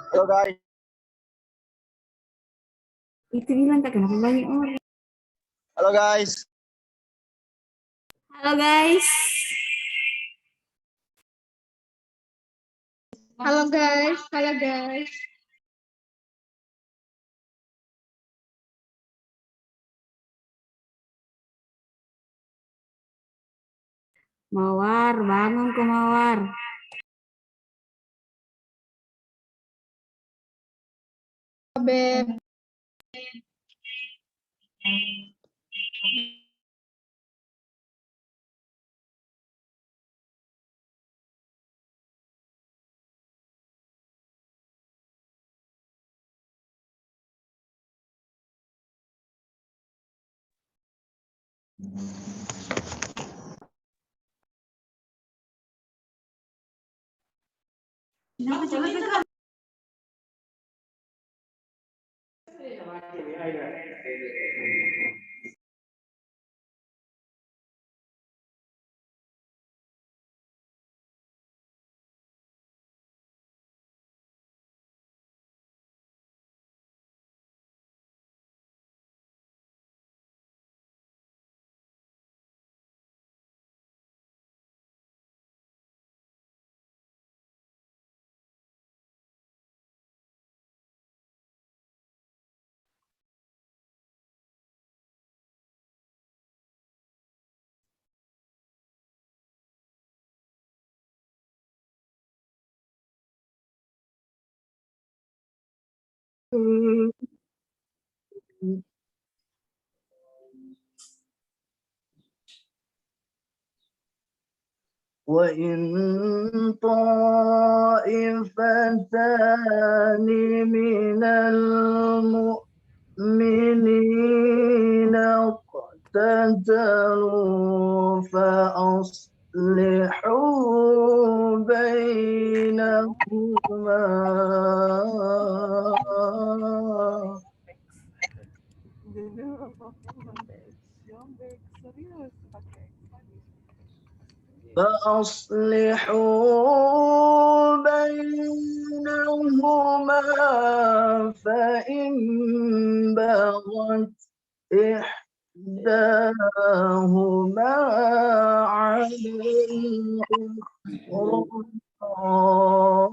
Halo guys. Itu bilang tak kenapa banyak orang. Halo guys. Halo guys. Halo guys, halo guys. Mawar, bangun ke Mawar. Beb. وإن طائفتان من المؤمنين اقتتلوا فأصلحوا بينهما. فأصلحوا بينهما فإن بغت إحداهما على الأخرى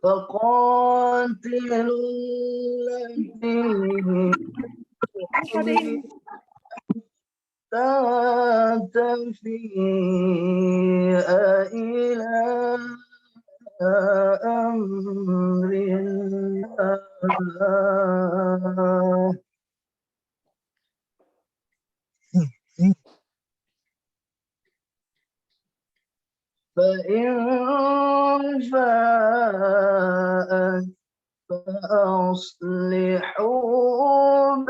فقاتلوا التي تفيء إلى أمر الله فإن فاءت فأصلحوا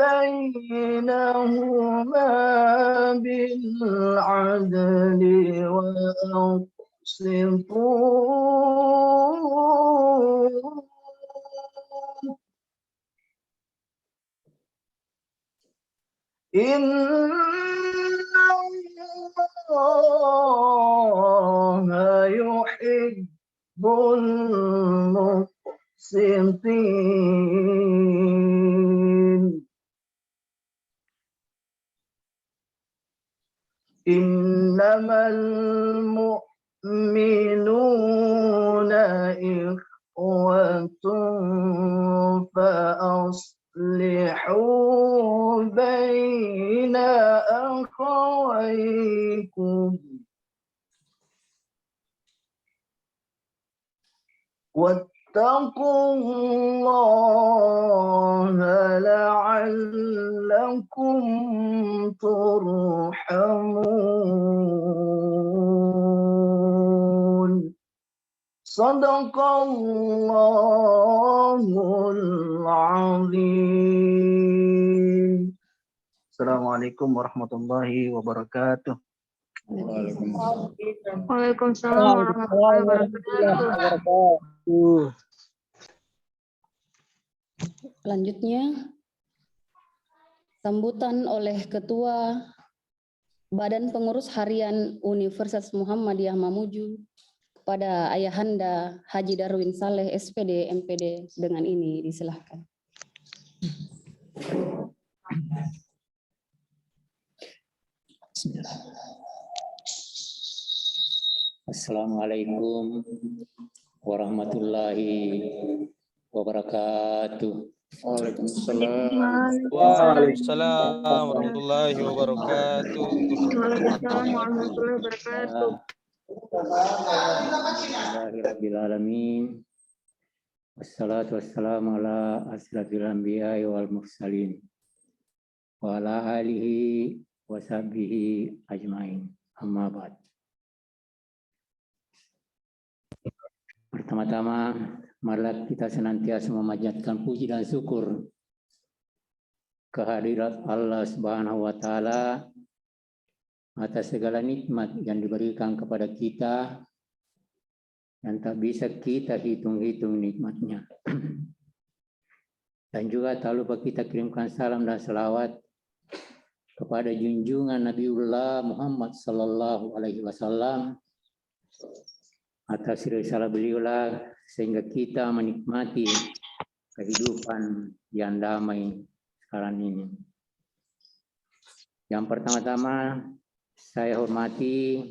بينهما بالعدل وأقسطوا إن الله يحب المقسطين إنما المؤمنون إخوة فأصلحوا بين أخويكم واتقوا الله لعلكم ترحمون صدق الله العظيم. Assalamualaikum warahmatullahi wabarakatuh. Waalaikumsalam warahmatullahi wabarakatuh. Selanjutnya, sambutan oleh Ketua Badan Pengurus Harian Universitas Muhammadiyah Mamuju kepada Ayahanda Haji Darwin Saleh, SPD, MPD, dengan ini disilahkan. Assalamualaikum warahmatullahi wabarakatuh. Waalaikumsalam warahmatullahi wabarakatuh. Alhamdulillahirrahmanirrahim. Wassalatu wassalamu ala asyrafil anbiya'i wal mursalin wa ala alihi wa sahbihi ajmain. Amma ba'd. Pertama-tama, marilah kita senantiasa memanjatkan puji dan syukur kehadirat Allah Subhanahu wa Ta'ala atas segala nikmat yang diberikan kepada kita yang tak bisa kita hitung-hitung nikmatnya. Dan juga tak lupa kita kirimkan salam dan selawat kepada junjungan Nabiullah Muhammad sallallahu alaihi wasallam. Atas risalah beliaulah sehingga kita menikmati kehidupan yang damai sekarang ini. Yang pertama-tama saya hormati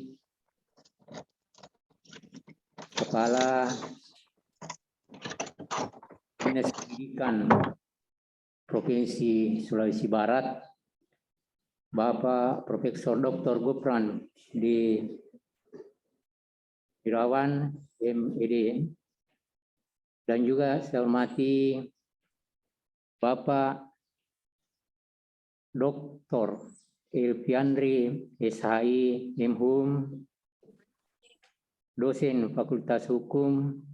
Kepala Dinas Pendidikan Provinsi Sulawesi Barat, Bapak Profesor Dr. Gufran di Irawan MED, dan juga saya hormati Bapak Dr. Elviandri SHI MHum, dosen Fakultas Hukum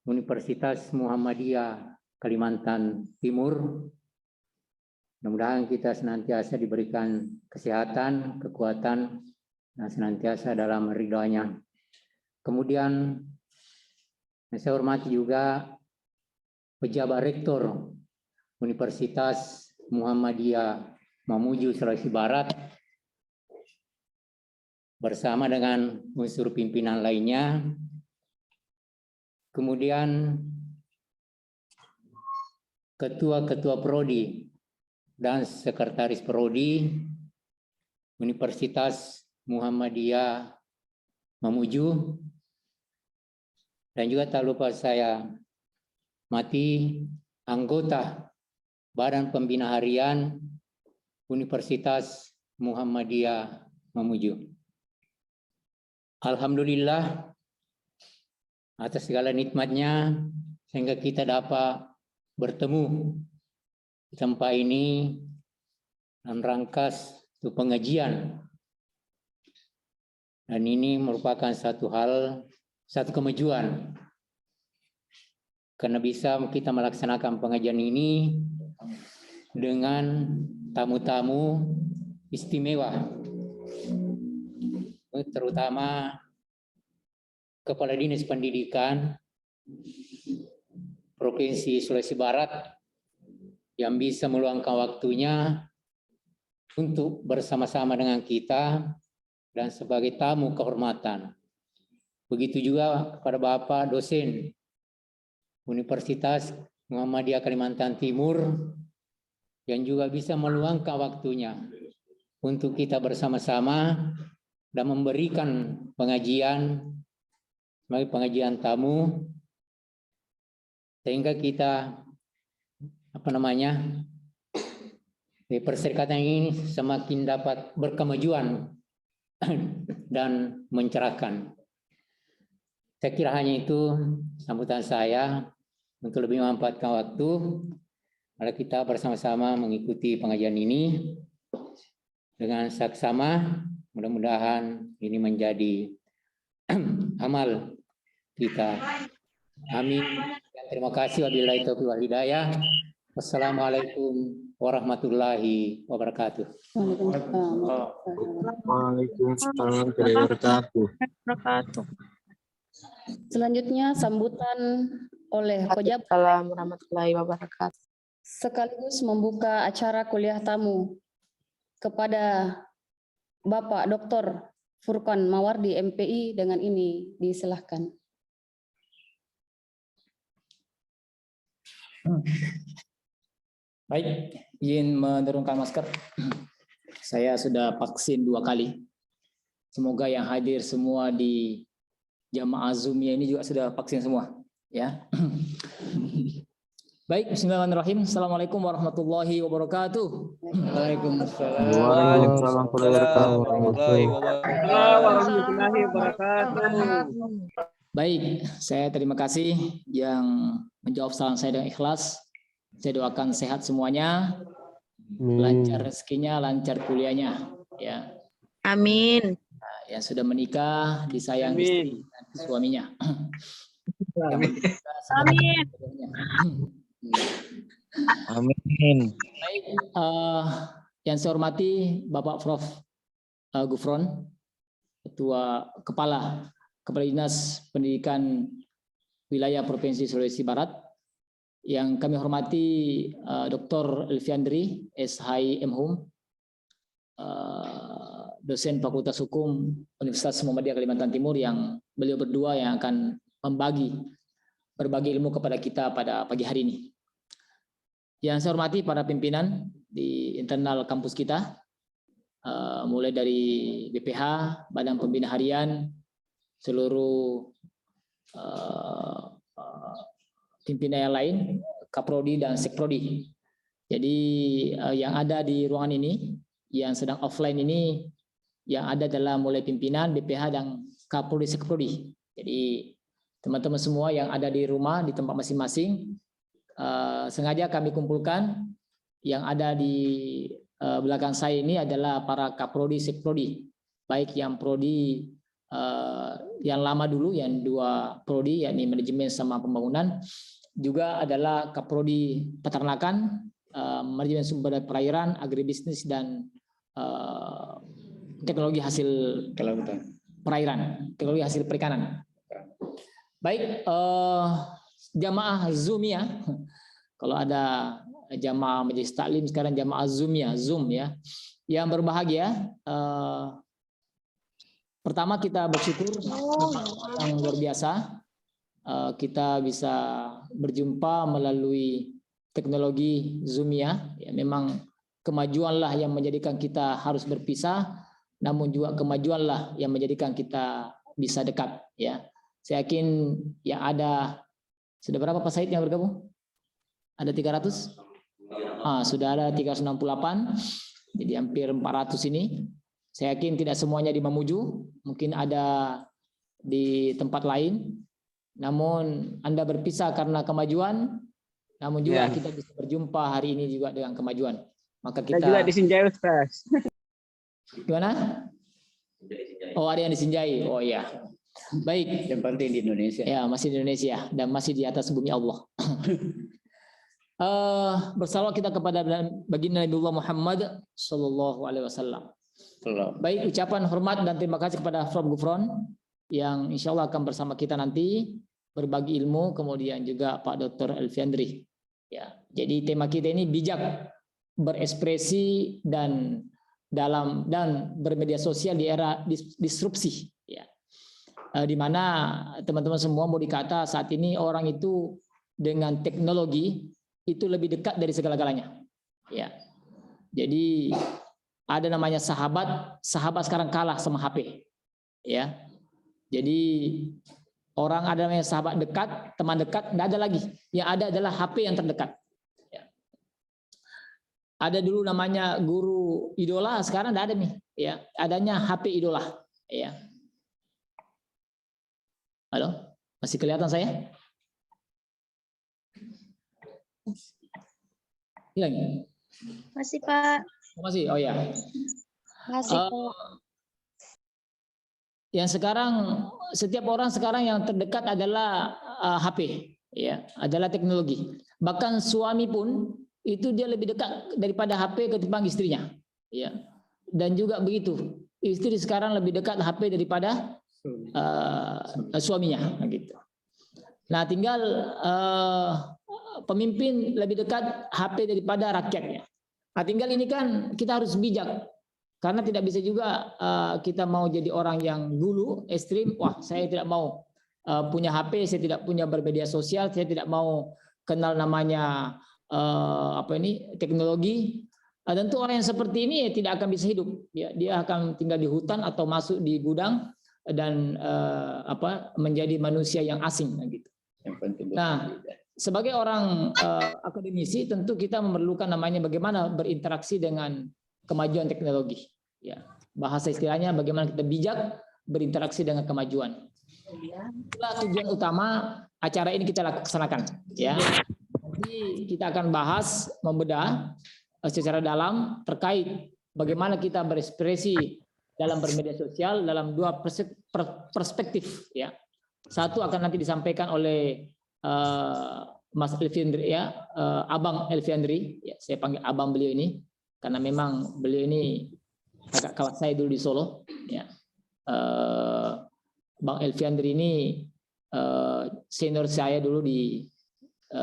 Universitas Muhammadiyah Kalimantan Timur. Mudah-mudahan kita senantiasa diberikan kesehatan, kekuatan, dan senantiasa dalam ridhonya. Kemudian saya hormati juga pejabat rektor Universitas Muhammadiyah Mamuju Sulawesi Barat bersama dengan unsur pimpinan lainnya. Kemudian ketua-ketua prodi dan sekretaris prodi Universitas Muhammadiyah Mamuju, dan juga tak lupa saya hormati anggota Badan Pembina Harian Universitas Muhammadiyah Mamuju. Alhamdulillah atas segala nikmatnya sehingga kita dapat bertemu di tempat ini dalam rangka pengajian. Dan ini merupakan satu kemajuan karena bisa kita melaksanakan pengajian ini dengan tamu-tamu istimewa, terutama Kepala Dinas Pendidikan Provinsi Sulawesi Barat yang bisa meluangkan waktunya untuk bersama-sama dengan kita dan sebagai tamu kehormatan. Begitu juga kepada Bapak dosen Universitas Muhammadiyah Kalimantan Timur yang juga bisa meluangkan waktunya untuk kita bersama-sama dan memberikan pengajian sebagai pengajian tamu, sehingga kita perserikatan ini semakin dapat berkemajuan dan mencerahkan. Saya kira hanya itu sambutan saya. Untuk lebih memanfaatkan waktu, mari kita bersama-sama mengikuti pengajian ini dengan saksama. Mudah-mudahan ini menjadi amal kita. Amin. Terima kasih. Wabillahi taufiq wal hidayah. Wassalamualaikum warahmatullahi wabarakatuh. Waalaikumsalam warahmatullahi wabarakatuh. Selanjutnya sambutan oleh pejabat Assalamualaikum warahmatullahi wabarakatuh. sekaligus membuka acara kuliah tamu kepada Bapak Dr. Furqan Mawardi MPI. Dengan ini disilahkan. Baik, izin menurunkan masker. Saya sudah vaksin 2 kali. Semoga yang hadir semua di jamaah Zoom-nya ini juga sudah vaksin semua, ya. Baik, bismillahirrahmanirrahim. Assalamualaikum warahmatullahi wabarakatuh. Waalaikumsalam warahmatullahi wabarakatuh. Baik, saya terima kasih yang menjawab salam saya dengan ikhlas. Saya doakan sehat semuanya, lancar rezekinya, lancar kuliahnya, ya. Amin. Yang sudah menikah disayang istri dan suaminya. Amin. Amin. Amin. Baik, yang saya hormati Bapak Prof. Gufron, Kepala Dinas Pendidikan Wilayah Provinsi Sulawesi Barat. Yang kami hormati Dr. Elviandri, SHI MHum, dosen Fakultas Hukum Universitas Muhammadiyah Kalimantan Timur, yang beliau berdua yang akan berbagi ilmu kepada kita pada pagi hari ini. Yang saya hormati para pimpinan di internal kampus kita, mulai dari BPH, Badan Pembina Harian, seluruh pimpinan yang lain, Kaprodi dan Sekprodi. Jadi yang ada di ruangan ini, yang sedang offline ini, yang ada adalah mulai pimpinan, BPH, dan Kaprodi Sekprodi. Jadi teman-teman semua yang ada di rumah, di tempat masing-masing, sengaja kami kumpulkan. Yang ada di belakang saya ini adalah para Kaprodi Sekprodi, baik yang prodi yang lama dulu, yang 2 prodi, yakni manajemen sama pembangunan, juga adalah Kaprodi Peternakan, manajemen sumber daya perairan, agribisnis, dan teknologi hasil perairan, teknologi hasil perikanan. Baik, jamaah Zoom ya. Kalau ada jamaah majelis taklim, sekarang jamaah Zoom ya, Zoom ya. Yang berbahagia, pertama kita bersyukur yang luar biasa, kita bisa berjumpa melalui teknologi Zoom ya. Memang kemajuanlah yang menjadikan kita harus berpisah, namun juga kemajuanlah yang menjadikan kita bisa dekat ya. Saya yakin yang ada, sudah berapa Pak Said yang bergabung? Ada 300? Sudah ada 368, jadi hampir 400 ini. Saya yakin tidak semuanya di Mamuju, mungkin ada di tempat lain. Namun Anda berpisah karena kemajuan, namun juga kita bisa berjumpa hari ini juga dengan kemajuan. Maka kita juga di Sinjai, Ustaz. Gimana? Oh, ada yang di Sinjai. Oh iya. Baik. Yang penting di Indonesia. Ya, masih di Indonesia dan masih di atas bumi Allah. Bersalawat kita kepada baginda Nabiullah Muhammad Sallallahu Alaihi Wasallam. Baik, ucapan hormat dan terima kasih kepada Prof. Gufron yang insya Allah akan bersama kita nanti berbagi ilmu, kemudian juga Pak Dr. Elviandri. Ya, jadi tema kita ini bijak berekspresi dan bermedia sosial di era disrupsi. Ya, di mana teman-teman semua mau dikata saat ini orang itu dengan teknologi itu lebih dekat dari segala-galanya. Ya, jadi ada namanya sahabat sekarang kalah sama HP. Ya, jadi orang ada namanya sahabat dekat, teman dekat, tidak ada lagi. Yang ada adalah HP yang terdekat. Ya. Ada dulu namanya guru idola, sekarang tidak ada nih. Ya, adanya HP idola. Ya. Halo, masih kelihatan saya? Hilang. Masih Pak. Masih. Oh ya. Masih Pak. Yang sekarang setiap orang sekarang yang terdekat adalah HP, ya, adalah teknologi. Bahkan suami pun itu dia lebih dekat daripada HP ketimbang istrinya, ya. Dan juga begitu, istri sekarang lebih dekat HP daripada suaminya, gitu. Nah, tinggal pemimpin lebih dekat HP daripada rakyatnya. Nah, tinggal ini kan kita harus bijak. Karena tidak bisa juga kita mau jadi orang yang dulu ekstrim, wah saya tidak mau punya HP, saya tidak punya bermedia sosial, saya tidak mau kenal namanya teknologi. Tentu orang yang seperti ini tidak akan bisa hidup. Ya, dia akan tinggal di hutan atau masuk di gudang dan menjadi manusia yang asing gitu. Nah, sebagai orang akademisi tentu kita memerlukan namanya bagaimana berinteraksi dengan kemajuan teknologi. Ya, bahasa istilahnya bagaimana kita bijak berinteraksi dengan kemajuan. Itulah tujuan utama acara ini kita laksanakan. Ya, nanti kita akan bahas membedah secara dalam terkait bagaimana kita berekspresi dalam bermedia sosial dalam dua perspektif. Ya, Satu akan nanti disampaikan oleh Mas Elviandri ya, Abang Elviandri, ya, saya panggil Abang beliau ini karena memang beliau ini agak kawan saya dulu di Solo. Ya. Bang Elviandri ini senior saya dulu di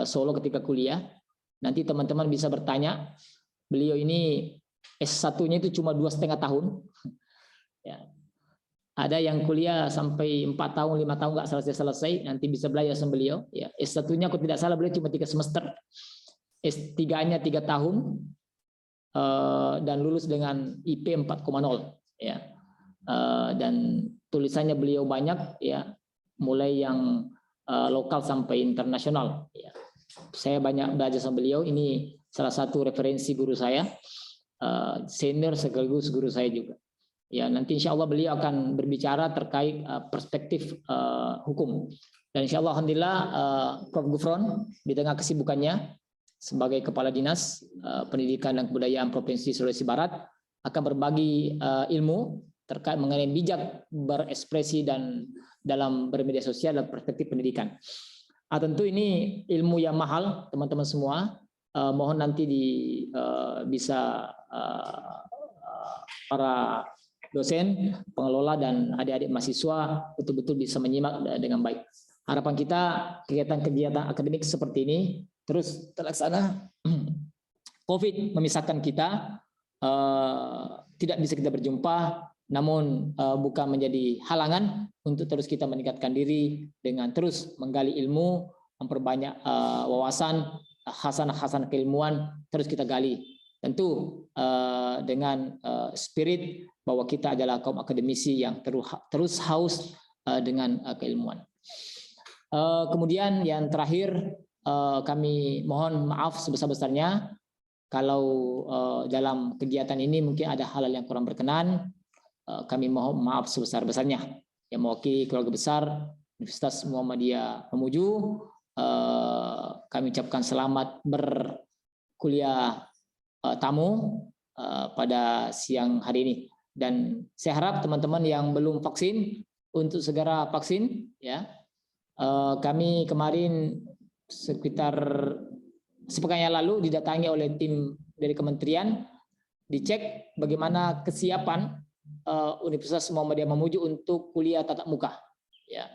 Solo ketika kuliah. Nanti teman-teman bisa bertanya, beliau ini S1-nya itu cuma 2,5 tahun. Ya. Ada yang kuliah sampai 4 tahun, 5 tahun nggak selesai-selesai, nanti bisa belajar sama beliau. Ya, S1-nya aku tidak salah beliau cuma 3 semester, S3-nya 3 tahun, dan lulus dengan IP 4,0. Ya. Dan tulisannya beliau banyak, ya, mulai yang lokal sampai internasional. Ya. Saya banyak belajar sama beliau, ini salah satu referensi guru saya, senior sekaligus guru saya juga. Ya, nanti insya Allah beliau akan berbicara terkait perspektif hukum. Dan insya Allah alhamdulillah Prof. Gufron di tengah kesibukannya sebagai Kepala Dinas Pendidikan dan Kebudayaan Provinsi Sulawesi Barat akan berbagi ilmu terkait mengenai bijak berekspresi dan dalam bermedia sosial dan perspektif pendidikan. Tentu ini ilmu yang mahal teman-teman semua. Mohon nanti bisa para dosen, pengelola, dan adik-adik mahasiswa betul-betul bisa menyimak dengan baik. Harapan kita kegiatan-kegiatan akademik seperti ini terus terlaksana. COVID memisahkan kita, tidak bisa kita berjumpa, namun bukan menjadi halangan untuk terus kita meningkatkan diri dengan terus menggali ilmu, memperbanyak wawasan, hasanah-hasanah keilmuan, terus kita gali. Tentu dengan spirit bahwa kita adalah kaum akademisi yang terus haus dengan keilmuan. Kemudian yang terakhir, kami mohon maaf sebesar-besarnya kalau dalam kegiatan ini mungkin ada hal-hal yang kurang berkenan. Kami mohon maaf sebesar-besarnya. Yang mewakili keluarga besar Universitas Muhammadiyah Mamuju, kami ucapkan selamat berkuliah tamu pada siang hari ini, dan saya harap teman-teman yang belum vaksin untuk segera vaksin ya. Kami kemarin sekitar sepekan yang lalu didatangi oleh tim dari kementerian, dicek bagaimana kesiapan Universitas Muhammadiyah Mamuju untuk kuliah tatap muka ya.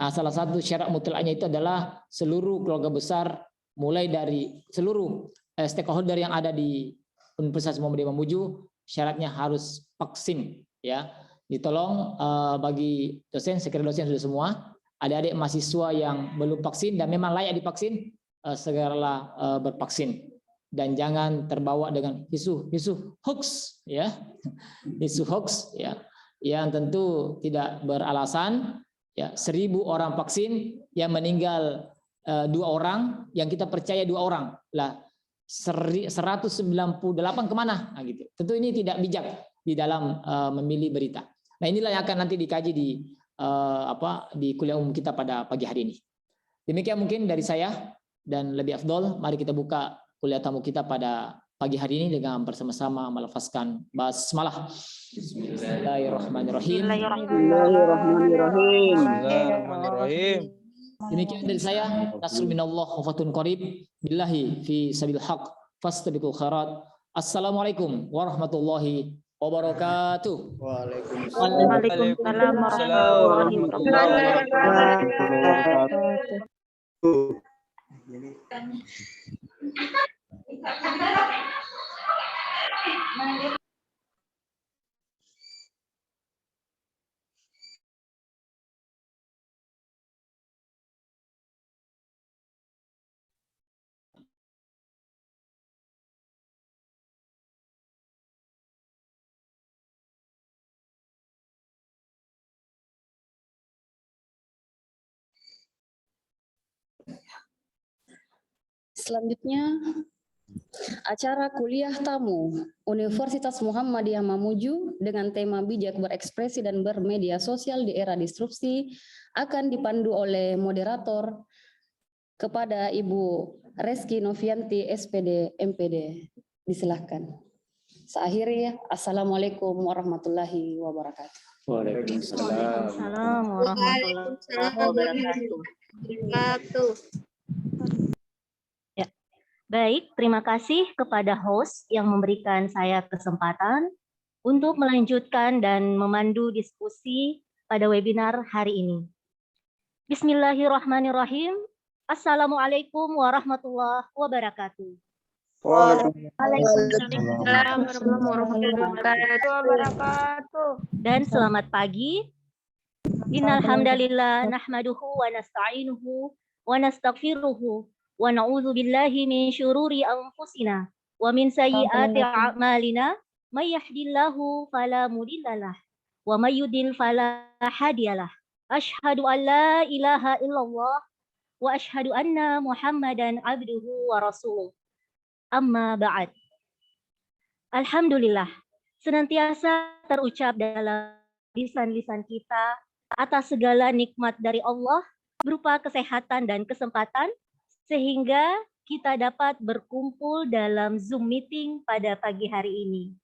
Salah satu syarat mutlaknya itu adalah seluruh keluarga besar mulai dari seluruh stakeholder yang ada di Universitas Muhammadiyah Mamuju syaratnya harus vaksin ya. Ditolong bagi dosen, sekretariat dosen sudah semua, adik-adik mahasiswa yang belum vaksin dan memang layak divaksin, segeralah bervaksin dan jangan terbawa dengan isu hoax ya. Isu hoax ya yang tentu tidak beralasan ya. 1.000 orang vaksin yang meninggal 2 orang, yang kita percaya 2 orang lah, 198 kemana? Nah, gitu. Tentu ini tidak bijak di dalam memilih berita. Nah, inilah yang akan nanti dikaji di kuliah umum kita pada pagi hari ini. Demikian mungkin dari saya, dan lebih afdol mari kita buka kuliah tamu kita pada pagi hari ini dengan bersama-sama melafazkan basmalah. Bismillahirrahmanirrahim. Bismillahirrahmanirrahim. Demikian dari saya, nasrul minallah wa fathun qarib billahi fi sabil haq fastabiqul khairat. Assalamualaikum warahmatullahi wabarakatuh. Waalaikumsalam warahmatullahi wabarakatuh. Selanjutnya, acara kuliah tamu Universitas Muhammadiyah Mamuju dengan tema bijak berekspresi dan bermedia sosial di era disrupsi akan dipandu oleh moderator kepada Ibu Reski Novianti, SPD, MPD. Disilahkan. Seakhiri, Assalamualaikum warahmatullahi wabarakatuh. Waalaikumsalam. Waalaikumsalam warahmatullahi wabarakatuh. Ya, baik, terima kasih kepada host yang memberikan saya kesempatan untuk melanjutkan dan memandu diskusi pada webinar hari ini. Bismillahirrahmanirrahim. Assalamualaikum warahmatullahi wabarakatuh. Waalaikumsalam warahmatullahi wabarakatuh. Dan selamat pagi. Innal hamdalillah nahmaduhu wa nasta'inuhu wa nastaghfiruhu wa na'udzu billahi min syururi anfusina wa min sayyiati a'malina may yahdihillahu fala mudhillalah wa may yudlil fala hadiyalah. Asyhadu an la ilaha illallah wa asyhadu anna Muhammadan abduhu wa rasuluh. Amma ba'd. Alhamdulillah, senantiasa terucap dalam lisan-lisan kita atas segala nikmat dari Allah berupa kesehatan dan kesempatan sehingga kita dapat berkumpul dalam Zoom meeting pada pagi hari ini.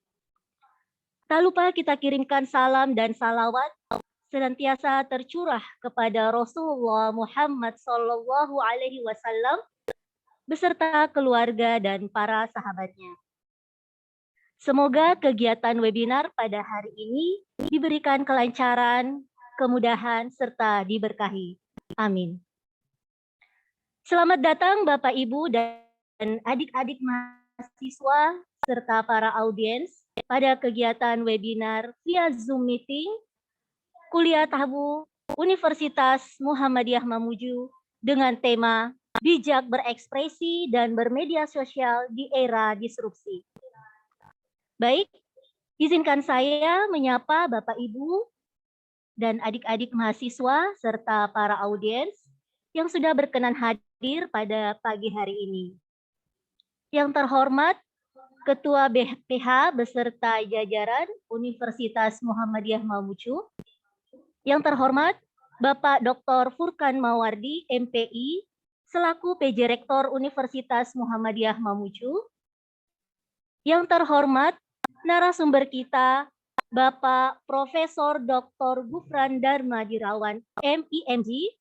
Tak lupa kita kirimkan salam dan salawat senantiasa tercurah kepada Rasulullah Muhammad SAW beserta keluarga dan para sahabatnya. Semoga kegiatan webinar pada hari ini diberikan kelancaran, kemudahan, serta diberkahi. Amin. Selamat datang Bapak, Ibu, dan adik-adik mahasiswa, serta para audiens pada kegiatan webinar via Zoom meeting Kuliah Tahbu Universitas Muhammadiyah Mamuju dengan tema Bijak berekspresi dan bermedia sosial di era disrupsi. Baik, izinkan saya menyapa Bapak, Ibu, dan adik-adik mahasiswa serta para audiens yang sudah berkenan hadir pada pagi hari ini. Yang terhormat Ketua BPH beserta jajaran Universitas Muhammadiyah Mamuju. Yang terhormat Bapak Dr. Furkan Mawardi, MPI, selaku PJ Rektor Universitas Muhammadiyah Mamuju. Yang terhormat narasumber kita, Bapak Profesor Dr. Gufran Dharma Dirawan, MIMG,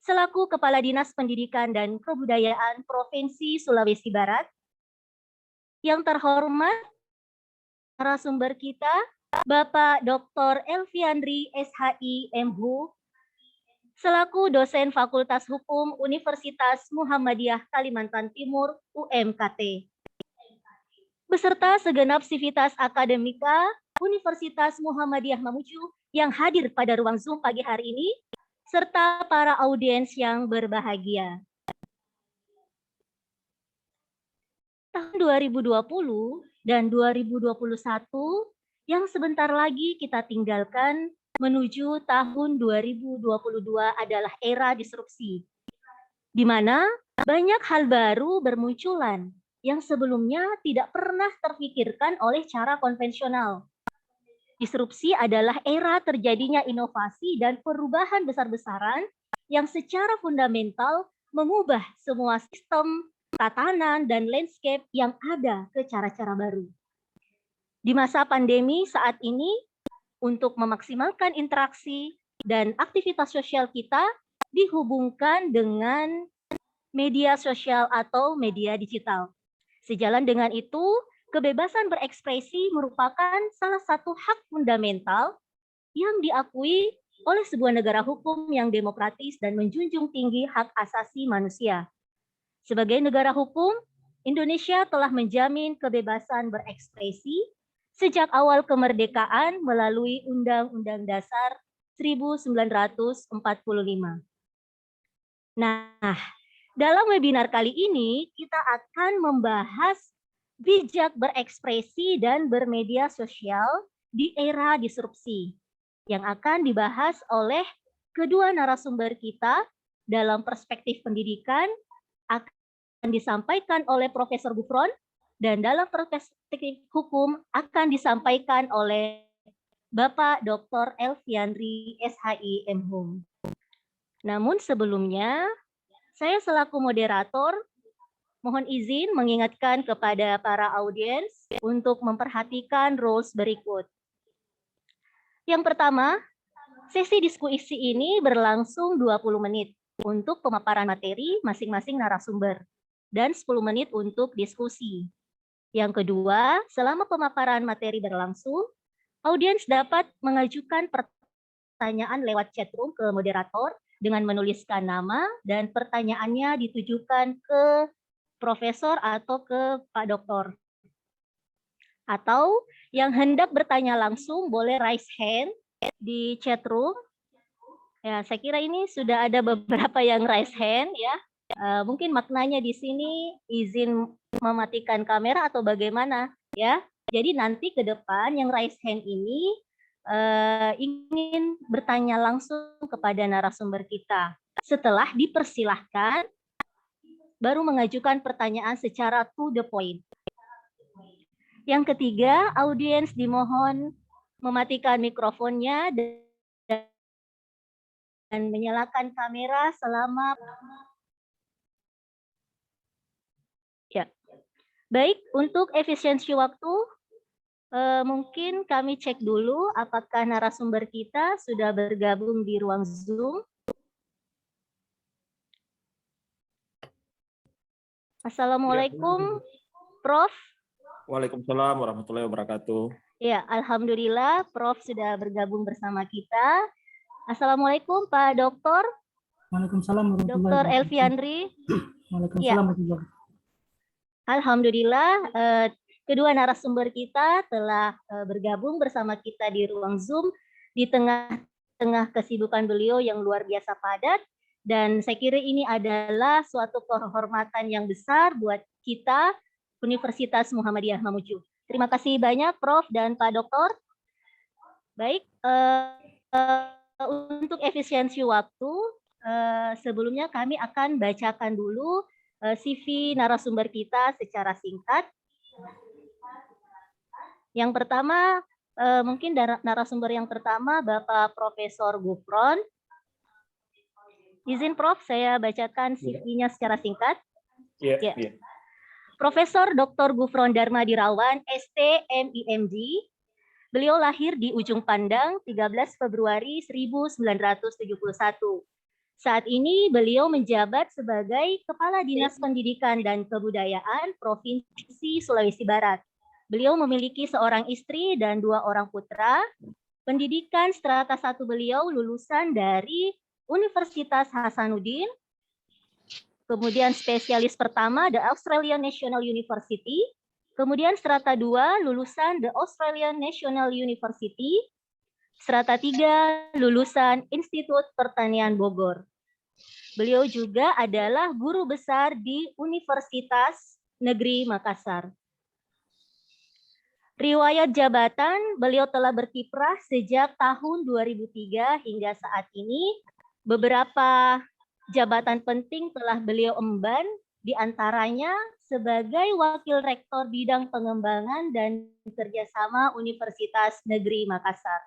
selaku Kepala Dinas Pendidikan dan Kebudayaan Provinsi Sulawesi Barat. Yang terhormat narasumber kita, Bapak Dr. Elviandri SHI MHU, selaku dosen Fakultas Hukum Universitas Muhammadiyah Kalimantan Timur UMKT. Beserta segenap sivitas akademika Universitas Muhammadiyah Mamuju yang hadir pada ruang Zoom pagi hari ini, serta para audiens yang berbahagia. Tahun 2020 dan 2021 yang sebentar lagi kita tinggalkan menuju tahun 2022 adalah era disrupsi, di mana banyak hal baru bermunculan yang sebelumnya tidak pernah terpikirkan oleh cara konvensional. Disrupsi adalah era terjadinya inovasi dan perubahan besar-besaran yang secara fundamental mengubah semua sistem, tatanan, dan landscape yang ada ke cara-cara baru. Di masa pandemi saat ini, untuk memaksimalkan interaksi dan aktivitas sosial kita dihubungkan dengan media sosial atau media digital. Sejalan dengan itu, kebebasan berekspresi merupakan salah satu hak fundamental yang diakui oleh sebuah negara hukum yang demokratis dan menjunjung tinggi hak asasi manusia. Sebagai negara hukum, Indonesia telah menjamin kebebasan berekspresi sejak awal kemerdekaan melalui Undang-Undang Dasar 1945. Nah, dalam webinar kali ini kita akan membahas bijak berekspresi dan bermedia sosial di era disrupsi yang akan dibahas oleh kedua narasumber kita dalam perspektif pendidikan akan disampaikan oleh Profesor Gufron, dan dalam perspektif hukum akan disampaikan oleh Bapak Dr. Elviandri SHI MHum. Namun sebelumnya, saya selaku moderator mohon izin mengingatkan kepada para audiens untuk memperhatikan rules berikut. Yang pertama, sesi diskusi ini berlangsung 20 menit untuk pemaparan materi masing-masing narasumber dan 10 menit untuk diskusi. Yang kedua, selama pemaparan materi berlangsung, audiens dapat mengajukan pertanyaan lewat chat room ke moderator dengan menuliskan nama dan pertanyaannya ditujukan ke profesor atau ke Pak Doktor. Atau yang hendak bertanya langsung boleh raise hand di chat room. Ya, saya kira ini sudah ada beberapa yang raise hand ya. Mungkin maknanya di sini izin mematikan kamera atau bagaimana ya. Jadi nanti ke depan yang raise hand ini ingin bertanya langsung kepada narasumber kita. Setelah dipersilahkan, baru mengajukan pertanyaan secara to the point. Yang ketiga, audiens dimohon mematikan mikrofonnya dan menyalakan kamera selama ya. Baik, untuk efisiensi waktu, mungkin kami cek dulu apakah narasumber kita sudah bergabung di ruang Zoom. Assalamualaikum, Prof. Waalaikumsalam warahmatullahi wabarakatuh. Ya, alhamdulillah Prof sudah bergabung bersama kita. Assalamualaikum Pak Doktor. Waalaikumsalam warahmatullahi Dr. wabarakatuh. Elviandri. Waalaikumsalam Ya. warahmatullahi wabarakatuh. Alhamdulillah kedua narasumber kita telah bergabung bersama kita di ruang Zoom di tengah-tengah kesibukan beliau yang luar biasa padat, dan saya kira ini adalah suatu kehormatan yang besar buat kita Universitas Muhammadiyah Mamuju. Terima kasih banyak Prof dan Pak Doktor. Baik, untuk efisiensi waktu, sebelumnya kami akan bacakan dulu CV narasumber kita secara singkat. Yang pertama, mungkin narasumber yang pertama Bapak Profesor Gufron. Izin Prof, saya bacakan CV-nya secara singkat. Iya. Profesor Dr. Gufron Darmadirawan, ST MIMD. Beliau lahir di Ujung Pandang 13 Februari 1971. Saat ini beliau menjabat sebagai Kepala Dinas Pendidikan dan Kebudayaan Provinsi Sulawesi Barat. Beliau memiliki seorang istri dan 2 orang putra. Pendidikan strata 1 beliau lulusan dari Universitas Hasanuddin. Kemudian spesialis pertama The Australian National University. Kemudian strata 2 lulusan The Australian National University. Strata 3 lulusan Institut Pertanian Bogor. Beliau juga adalah guru besar di Universitas Negeri Makassar. Riwayat jabatan, beliau telah berkiprah sejak tahun 2003 hingga saat ini. Beberapa jabatan penting telah beliau emban, di antaranya sebagai Wakil Rektor Bidang Pengembangan dan Kerjasama Universitas Negeri Makassar.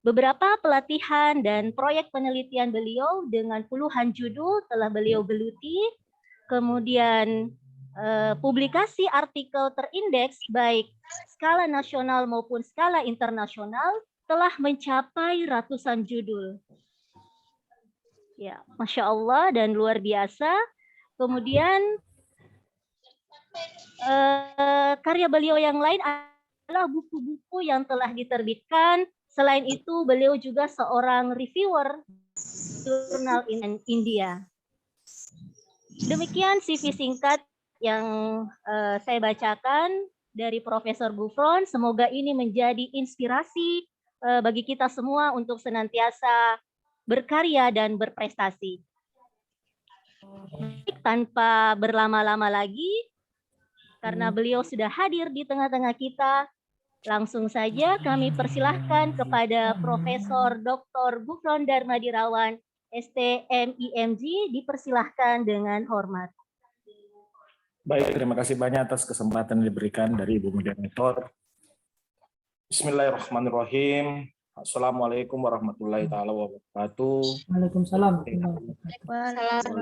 Beberapa pelatihan dan proyek penelitian beliau dengan puluhan judul telah beliau geluti, kemudian publikasi artikel terindeks baik skala nasional maupun skala internasional telah mencapai ratusan judul. Ya, Masya Allah dan luar biasa. Kemudian karya beliau yang lain adalah buku-buku yang telah diterbitkan. Selain itu, beliau juga seorang reviewer jurnal in India. Demikian CV singkat yang saya bacakan dari Profesor Gufron. Semoga ini menjadi inspirasi bagi kita semua untuk senantiasa berkarya dan berprestasi. Tanpa berlama-lama lagi, karena beliau sudah hadir di tengah-tengah kita, langsung saja kami persilahkan kepada Profesor Dr. Gufron Darmadirawan, ST MIMG, dipersilahkan dengan hormat. Baik, terima kasih banyak atas kesempatan yang diberikan dari Ibu Moderator. Bismillahirrahmanirrahim. Assalamualaikum warahmatullahi taala wabarakatuh. Waalaikumsalam.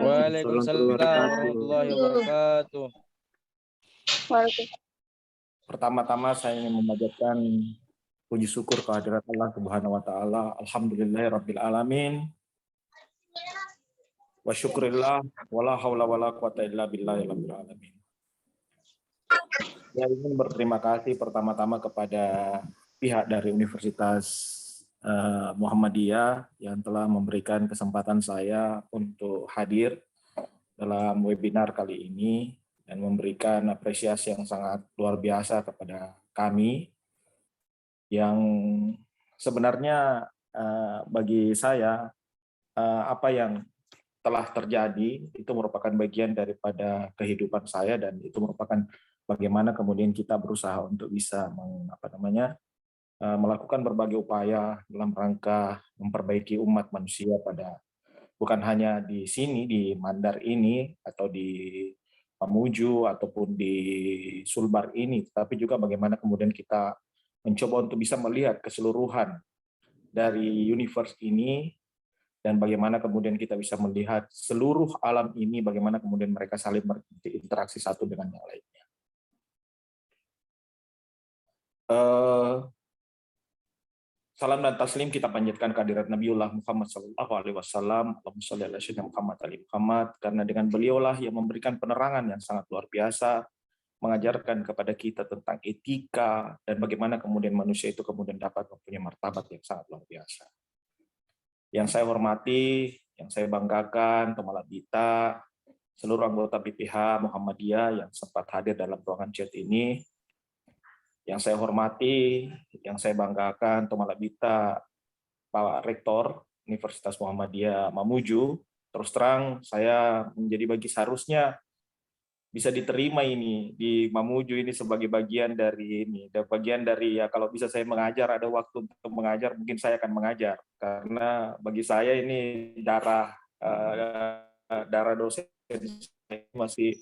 Waalaikumsalam warahmatullahi wabarakatuh. Pertama-tama saya ingin memanjatkan Puji syukur kehadirat Allah Subhanahu wa taala. Alhamdulillahirabbil alamin. Wa syukrillah wala haula wala quwata illa billahil alamin. Saya ingin berterima kasih pertama-tama kepada pihak dari Universitas Muhammadiyah yang telah memberikan kesempatan saya untuk hadir dalam webinar kali ini dan memberikan apresiasi yang sangat luar biasa kepada kami yang sebenarnya bagi saya apa yang telah terjadi itu merupakan bagian daripada kehidupan saya dan itu merupakan bagaimana kemudian kita berusaha untuk bisa melakukan berbagai upaya dalam rangka memperbaiki umat manusia pada bukan hanya di sini di Mandar ini atau di Mamuju ataupun di Sulbar ini, tapi juga bagaimana kemudian kita mencoba untuk bisa melihat keseluruhan dari universe ini dan bagaimana kemudian kita bisa melihat seluruh alam ini, bagaimana kemudian mereka saling berinteraksi satu dengan yang lainnya. Salam dan taslim kita panjatkan kehadirat Nabiullah Muhammad SAW, Allahumma sholli ala sayyidina Muhammad ali Muhammad, karena dengan beliaulah yang memberikan penerangan yang sangat luar biasa, mengajarkan kepada kita tentang etika dan bagaimana kemudian manusia itu kemudian dapat mempunyai martabat yang sangat luar biasa. Yang saya hormati, yang saya banggakan, Tomala Bita, seluruh anggota BPH Muhammadiyah yang sempat hadir dalam ruangan chat ini. Yang saya hormati, yang saya banggakan, Tomala Bita, Pak Rektor Universitas Muhammadiyah Mamuju. Terus terang, saya menjadi seharusnya bisa diterima ini di Mamuju ini sebagai bagian dari ini, dan bagian dari ya kalau bisa saya mengajar, ada waktu untuk mengajar, mungkin saya akan mengajar karena bagi saya ini darah dosen masih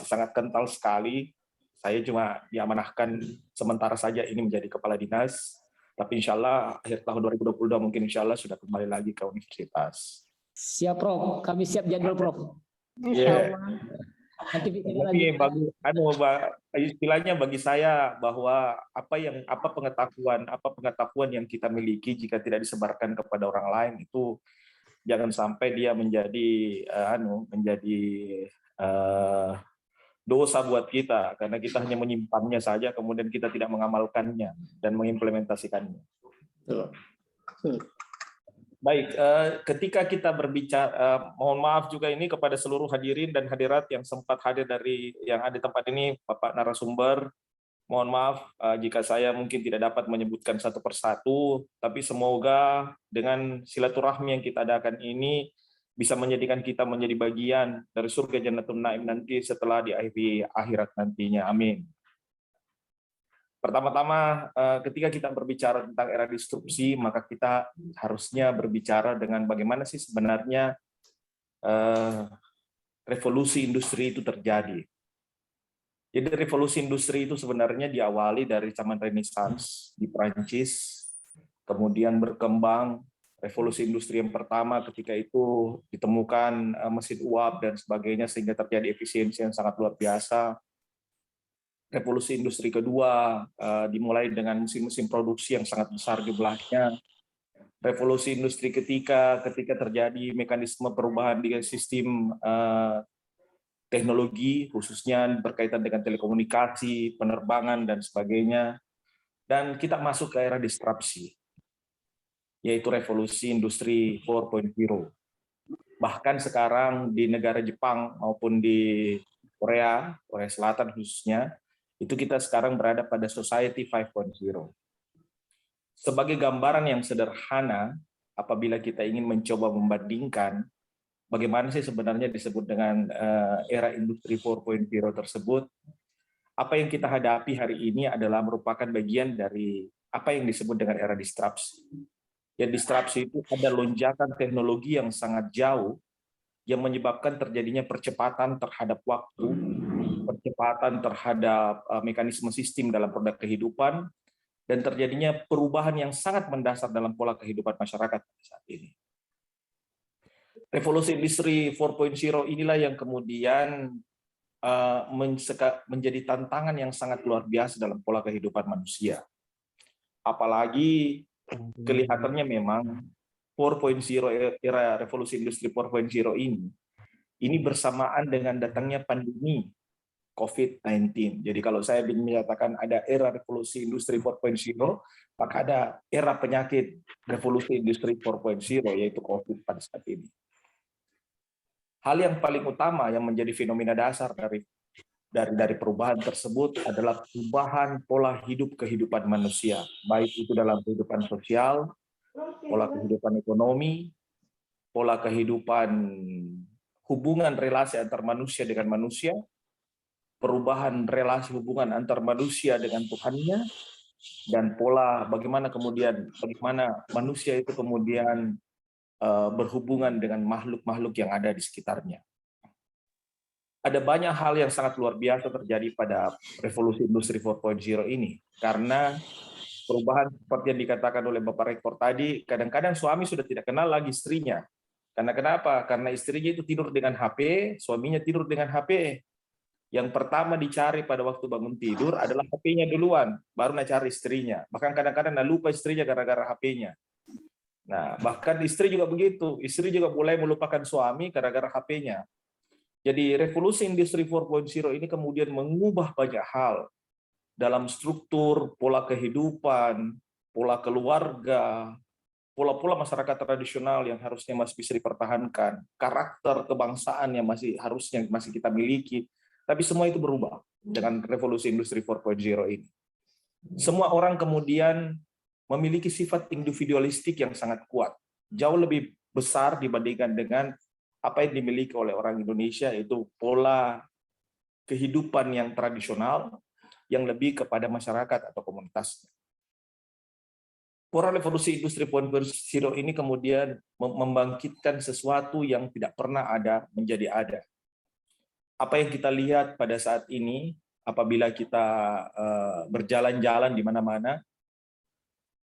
sangat kental sekali. Saya cuma diamanahkan sementara saja ini menjadi kepala dinas, tapi insya Allah akhir tahun 2022 mungkin insya Allah sudah kembali lagi ke universitas. Siap Prof, kami siap jadwal Prof. Yeah. Istilahnya bagi saya bahwa apa pengetahuan yang kita miliki jika tidak disebarkan kepada orang lain itu jangan sampai dia menjadi dosa buat kita karena kita hanya menyimpannya saja kemudian kita tidak mengamalkannya dan mengimplementasikannya. Baik, ketika kita berbicara, mohon maaf juga ini kepada seluruh hadirin dan hadirat yang sempat hadir dari yang ada di tempat ini, Bapak narasumber, mohon maaf jika saya mungkin tidak dapat menyebutkan satu persatu, tapi semoga dengan silaturahmi yang kita adakan ini bisa menjadikan kita menjadi bagian dari surga Jannatul Naim nanti setelah di akhirat nantinya. Amin. Pertama-tama, ketika kita berbicara tentang era disrupsi, maka kita harusnya berbicara dengan bagaimana sih sebenarnya revolusi industri itu terjadi. Jadi revolusi industri itu sebenarnya diawali dari zaman Renaissance di Prancis, kemudian berkembang revolusi industri yang pertama ketika itu ditemukan mesin uap dan sebagainya sehingga terjadi efisiensi yang sangat luar biasa. Revolusi industri kedua dimulai dengan mesin-mesin produksi yang sangat besar jumlahnya. Revolusi industri ketika terjadi mekanisme perubahan di sistem teknologi, khususnya berkaitan dengan telekomunikasi, penerbangan, dan sebagainya. Dan kita masuk ke era disrupsi, yaitu revolusi industri 4.0. Bahkan sekarang di negara Jepang maupun di Korea Selatan khususnya, itu kita sekarang berada pada Society 5.0. Sebagai gambaran yang sederhana, apabila kita ingin mencoba membandingkan bagaimana sih sebenarnya disebut dengan era industri 4.0 tersebut, apa yang kita hadapi hari ini adalah merupakan bagian dari apa yang disebut dengan era disrupsi. Ya, disrupsi itu ada lonjakan teknologi yang sangat jauh yang menyebabkan terjadinya percepatan terhadap waktu, percepatan terhadap mekanisme sistem dalam produk kehidupan, dan terjadinya perubahan yang sangat mendasar dalam pola kehidupan masyarakat saat ini. Revolusi industri 4.0 inilah yang kemudian menjadi tantangan yang sangat luar biasa dalam pola kehidupan manusia. Apalagi kelihatannya memang 4.0 era revolusi industri 4.0 ini bersamaan dengan datangnya pandemi COVID-19. Jadi kalau saya menyatakan ada era revolusi industri 4.0, maka ada era penyakit revolusi industri 4.0 yaitu COVID pada saat ini. Hal yang paling utama yang menjadi fenomena dasar dari perubahan tersebut adalah perubahan pola hidup kehidupan manusia, baik itu dalam kehidupan sosial, pola kehidupan ekonomi, pola kehidupan hubungan relasi antar manusia dengan manusia, perubahan relasi hubungan antar manusia dengan Tuhannya, dan pola bagaimana manusia itu kemudian berhubungan dengan makhluk-makhluk yang ada di sekitarnya. Ada banyak hal yang sangat luar biasa terjadi pada revolusi industri 4.0 ini, karena perubahan seperti yang dikatakan oleh Bapak Rektor tadi, kadang-kadang suami sudah tidak kenal lagi istrinya. Karena kenapa? Karena istrinya itu tidur dengan HP, suaminya tidur dengan HP. Yang pertama dicari pada waktu bangun tidur adalah HP-nya duluan, baru cari istrinya. Bahkan kadang-kadang lupa istrinya gara-gara HP-nya. Nah, bahkan istri juga begitu. Istri juga mulai melupakan suami gara-gara HP-nya. Jadi revolusi industri 4.0 ini kemudian mengubah banyak hal dalam struktur, pola kehidupan, pola keluarga, pola-pola masyarakat tradisional yang harusnya masih bisa dipertahankan, karakter kebangsaan yang harusnya masih kita miliki, tapi semua itu berubah dengan revolusi industri 4.0 ini. Semua orang kemudian memiliki sifat individualistik yang sangat kuat, jauh lebih besar dibandingkan dengan apa yang dimiliki oleh orang Indonesia, yaitu pola kehidupan yang tradisional yang lebih kepada masyarakat atau komunitasnya. Pola revolusi industri 4.0 ini kemudian membangkitkan sesuatu yang tidak pernah ada menjadi ada. Apa yang kita lihat pada saat ini, apabila kita berjalan-jalan di mana-mana,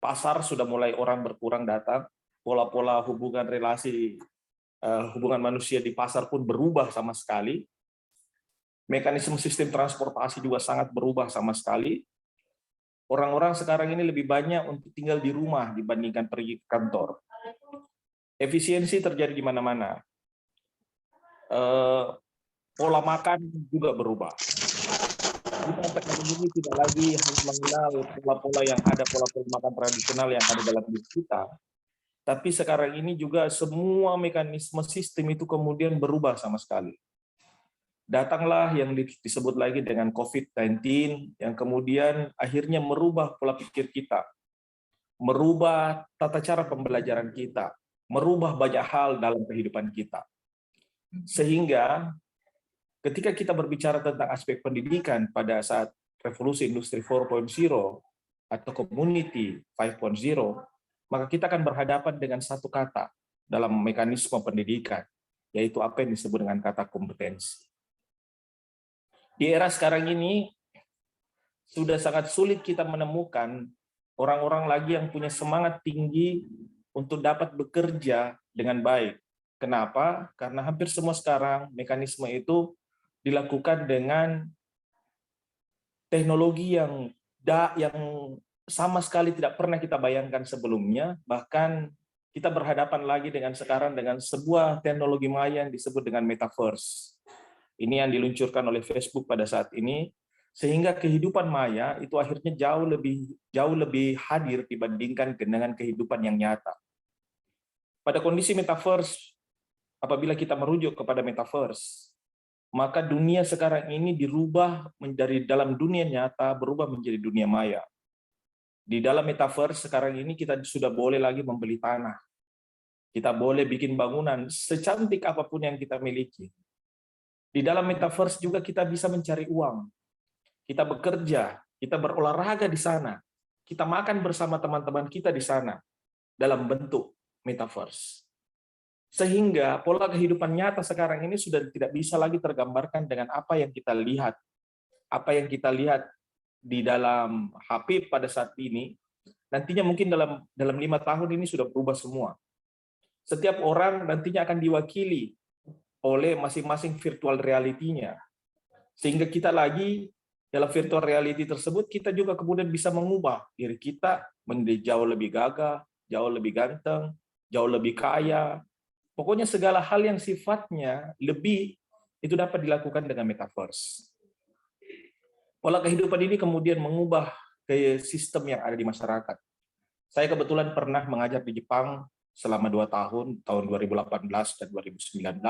pasar sudah mulai orang berkurang datang, pola-pola hubungan relasi hubungan manusia di pasar pun berubah sama sekali. Mekanisme sistem transportasi juga sangat berubah sama sekali. Orang-orang sekarang ini lebih banyak untuk tinggal di rumah dibandingkan pergi ke kantor. Efisiensi terjadi di mana-mana. Pola makan juga berubah. Kita sekarang ini tidak lagi harus mengenal pola-pola yang ada, pola-pola makan tradisional yang ada dalam diri kita. Tapi sekarang ini juga semua mekanisme sistem itu kemudian berubah sama sekali. Datanglah yang disebut lagi dengan COVID-19 yang kemudian akhirnya merubah pola pikir kita, merubah tata cara pembelajaran kita, merubah banyak hal dalam kehidupan kita. Sehingga ketika kita berbicara tentang aspek pendidikan pada saat revolusi industri 4.0 atau community 5.0, maka kita akan berhadapan dengan satu kata dalam mekanisme pendidikan, yaitu apa yang disebut dengan kata kompetensi. Di era sekarang ini, sudah sangat sulit kita menemukan orang-orang lagi yang punya semangat tinggi untuk dapat bekerja dengan baik. Kenapa? Karena hampir semua sekarang mekanisme itu dilakukan dengan teknologi yang sama sekali tidak pernah kita bayangkan sebelumnya. Bahkan kita berhadapan lagi dengan sekarang dengan sebuah teknologi maya yang disebut dengan metaverse. Ini yang diluncurkan oleh Facebook pada saat ini, sehingga kehidupan maya itu akhirnya jauh lebih hadir dibandingkan dengan kehidupan yang nyata. Pada kondisi metaverse, apabila kita merujuk kepada metaverse, maka dunia sekarang ini dirubah dari dalam dunia nyata berubah menjadi dunia maya. Di dalam metaverse sekarang ini kita sudah boleh lagi membeli tanah. Kita boleh bikin bangunan secantik apapun yang kita miliki. Di dalam metaverse juga kita bisa mencari uang. Kita bekerja, kita berolahraga di sana. Kita makan bersama teman-teman kita di sana dalam bentuk metaverse. Sehingga pola kehidupan nyata sekarang ini sudah tidak bisa lagi tergambarkan dengan apa yang kita lihat. Apa yang kita lihat di dalam HP pada saat ini, nantinya mungkin dalam 5 tahun ini sudah berubah semua. Setiap orang nantinya akan diwakili oleh masing-masing virtual reality-nya. Sehingga kita lagi dalam virtual reality tersebut kita juga kemudian bisa mengubah diri kita menjadi jauh lebih gagah, jauh lebih ganteng, jauh lebih kaya. Pokoknya segala hal yang sifatnya lebih itu dapat dilakukan dengan metaverse. Pola kehidupan ini kemudian mengubah ke sistem yang ada di masyarakat. Saya kebetulan pernah mengajar di Jepang selama 2 tahun, tahun 2018 dan 2019.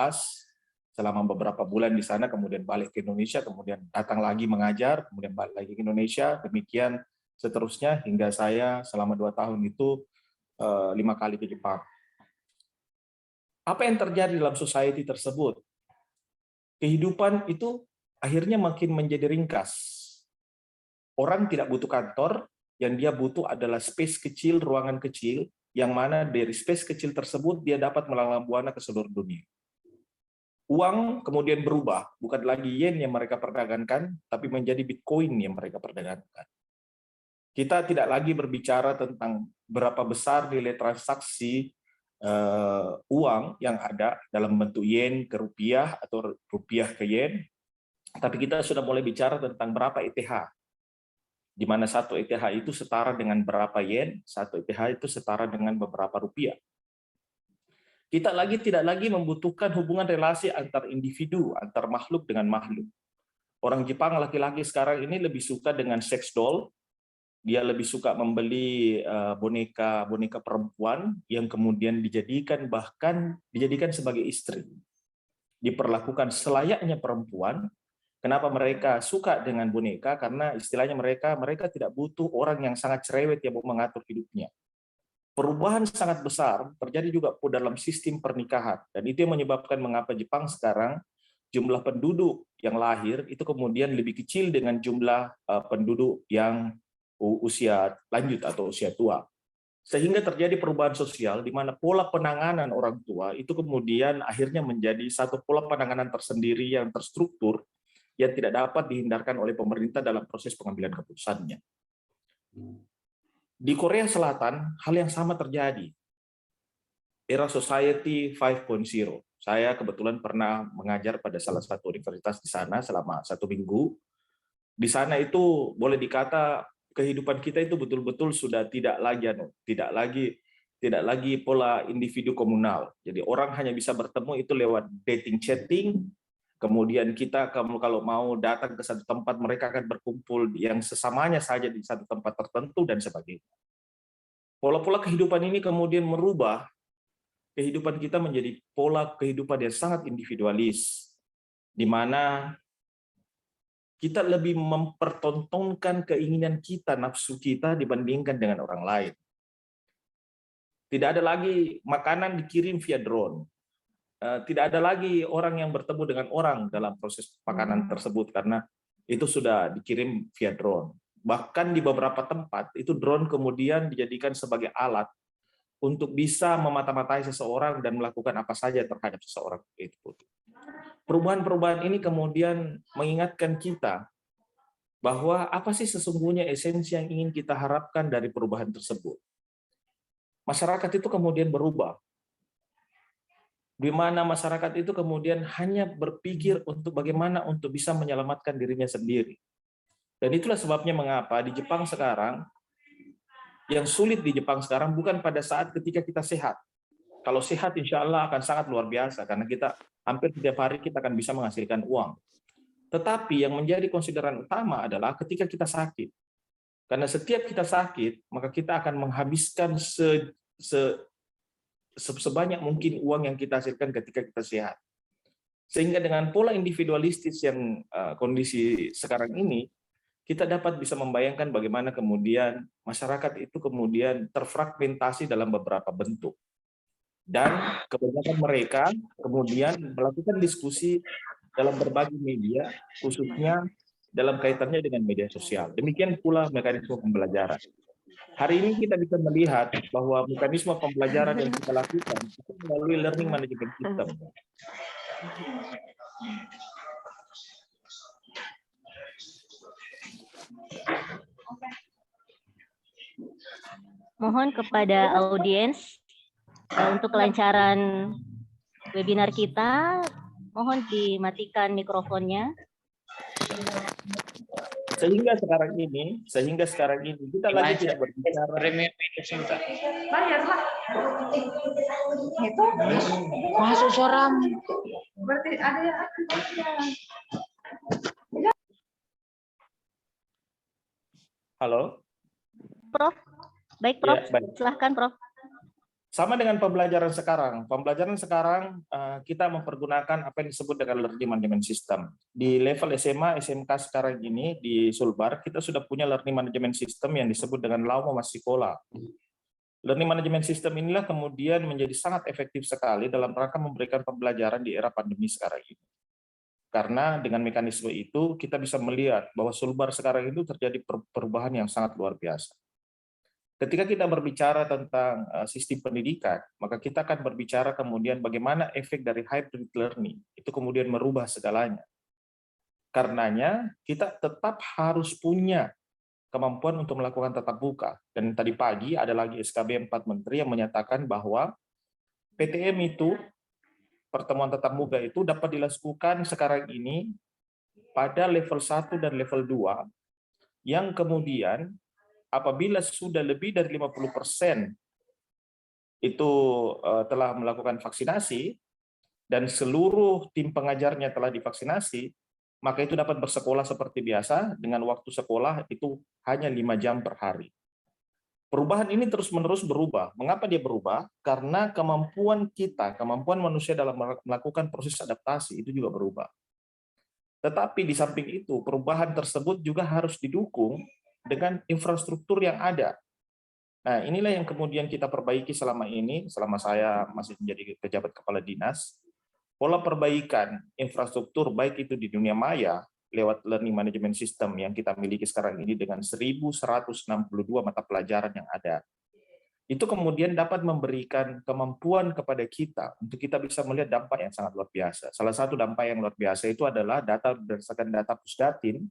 Selama beberapa bulan di sana, kemudian balik ke Indonesia, kemudian datang lagi mengajar, kemudian balik lagi ke Indonesia, demikian seterusnya hingga saya selama 2 tahun itu 5 kali ke Jepang. Apa yang terjadi dalam society tersebut? Kehidupan itu akhirnya makin menjadi ringkas. Orang tidak butuh kantor, yang dia butuh adalah space kecil, ruangan kecil, yang mana dari space kecil tersebut dia dapat melanglang buana ke seluruh dunia. Uang kemudian berubah, bukan lagi yen yang mereka perdagangkan, tapi menjadi Bitcoin yang mereka perdagangkan. Kita tidak lagi berbicara tentang berapa besar nilai transaksi uang yang ada dalam bentuk yen ke rupiah atau rupiah ke yen, tapi kita sudah mulai bicara tentang berapa ETH, di mana satu ETH itu setara dengan berapa yen, satu ETH itu setara dengan beberapa rupiah. Kita tidak lagi membutuhkan hubungan relasi antar individu, antar makhluk dengan makhluk. Orang Jepang laki-laki sekarang ini lebih suka dengan sex doll. Dia lebih suka membeli boneka perempuan yang kemudian dijadikan sebagai istri. Diperlakukan selayaknya perempuan. Kenapa mereka suka dengan boneka? Karena istilahnya mereka tidak butuh orang yang sangat cerewet yang mau mengatur hidupnya. Perubahan sangat besar terjadi juga dalam sistem pernikahan, dan itu yang menyebabkan mengapa Jepang sekarang jumlah penduduk yang lahir itu kemudian lebih kecil dengan jumlah penduduk yang usia lanjut atau usia tua. Sehingga terjadi perubahan sosial di mana pola penanganan orang tua itu kemudian akhirnya menjadi satu pola penanganan tersendiri yang terstruktur yang tidak dapat dihindarkan oleh pemerintah dalam proses pengambilan keputusannya. Di Korea Selatan, hal yang sama terjadi. Era Society 5.0. Saya kebetulan pernah mengajar pada salah satu universitas di sana selama 1 minggu. Di sana itu boleh dikata kehidupan kita itu betul-betul sudah tidak lagi pola individu komunal. Jadi orang hanya bisa bertemu itu lewat dating chatting. Kemudian kita kalau mau datang ke satu tempat, mereka akan berkumpul yang sesamanya saja di satu tempat tertentu dan sebagainya. Pola-pola kehidupan ini kemudian merubah kehidupan kita menjadi pola kehidupan yang sangat individualis, di mana kita lebih mempertontonkan keinginan kita, nafsu kita dibandingkan dengan orang lain. Tidak ada lagi makanan dikirim via drone. Tidak ada lagi orang yang bertemu dengan orang dalam proses makanan tersebut karena itu sudah dikirim via drone. Bahkan di beberapa tempat itu drone kemudian dijadikan sebagai alat untuk bisa memata-matai seseorang dan melakukan apa saja terhadap seseorang itu. Perubahan-perubahan ini kemudian mengingatkan kita bahwa apa sih sesungguhnya esensi yang ingin kita harapkan dari perubahan tersebut. Masyarakat itu kemudian berubah. Di mana masyarakat itu kemudian hanya berpikir untuk bagaimana untuk bisa menyelamatkan dirinya sendiri. Dan itulah sebabnya mengapa di Jepang sekarang, yang sulit di Jepang sekarang bukan pada saat ketika kita sehat. Kalau sehat insya Allah akan sangat luar biasa, karena kita hampir setiap hari kita akan bisa menghasilkan uang. Tetapi yang menjadi konsideran utama adalah ketika kita sakit. Karena setiap kita sakit, maka kita akan menghabiskan sebanyak mungkin uang yang kita hasilkan ketika kita sehat. Sehingga dengan pola individualistis yang kondisi sekarang ini, kita dapat bisa membayangkan bagaimana kemudian masyarakat itu kemudian terfragmentasi dalam beberapa bentuk. Dan kebanyakan mereka kemudian melakukan diskusi dalam berbagai media, khususnya dalam kaitannya dengan media sosial. Demikian pula mekanisme pembelajaran. Hari ini kita bisa melihat bahwa mekanisme pembelajaran yang kita lakukan itu melalui learning management system. Mohon kepada audiens untuk kelancaran webinar kita, mohon dimatikan mikrofonnya. Sehingga sekarang ini kita lagi tidak berbicara. Bayarlah. Itu masuk suara. Berarti ada yang Halo. Prof. Baik, Prof. Ya, baik. Silahkan, Prof. Sama dengan pembelajaran sekarang. Pembelajaran sekarang kita mempergunakan apa yang disebut dengan learning management system. Di level SMA, SMK sekarang ini di Sulbar kita sudah punya learning management system yang disebut dengan Laumo Masikola. Learning management system inilah kemudian menjadi sangat efektif sekali dalam rangka memberikan pembelajaran di era pandemi sekarang ini. Karena dengan mekanisme itu kita bisa melihat bahwa Sulbar sekarang itu terjadi perubahan yang sangat luar biasa. Ketika kita berbicara tentang sistem pendidikan, maka kita akan berbicara kemudian bagaimana efek dari hybrid learning itu kemudian merubah segalanya. Karenanya kita tetap harus punya kemampuan untuk melakukan tatap muka. Dan tadi pagi ada lagi SKB 4 Menteri yang menyatakan bahwa PTM itu, pertemuan tatap muka itu dapat dilakukan sekarang ini pada level 1 dan level 2, yang kemudian apabila sudah lebih dari 50% itu telah melakukan vaksinasi dan seluruh tim pengajarnya telah divaksinasi, maka itu dapat bersekolah seperti biasa dengan waktu sekolah itu hanya 5 jam per hari. Perubahan ini terus-menerus berubah. Mengapa dia berubah? Karena kemampuan kita, kemampuan manusia dalam melakukan proses adaptasi itu juga berubah. Tetapi di samping itu, perubahan tersebut juga harus didukung dengan infrastruktur yang ada. Nah, inilah yang kemudian kita perbaiki selama ini, selama saya masih menjadi pejabat kepala dinas. Pola perbaikan infrastruktur, baik itu di dunia maya, lewat learning management system yang kita miliki sekarang ini dengan 1.162 mata pelajaran yang ada. Itu kemudian dapat memberikan kemampuan kepada kita untuk kita bisa melihat dampak yang sangat luar biasa. Salah satu dampak yang luar biasa itu adalah data berdasarkan data Pusdatin,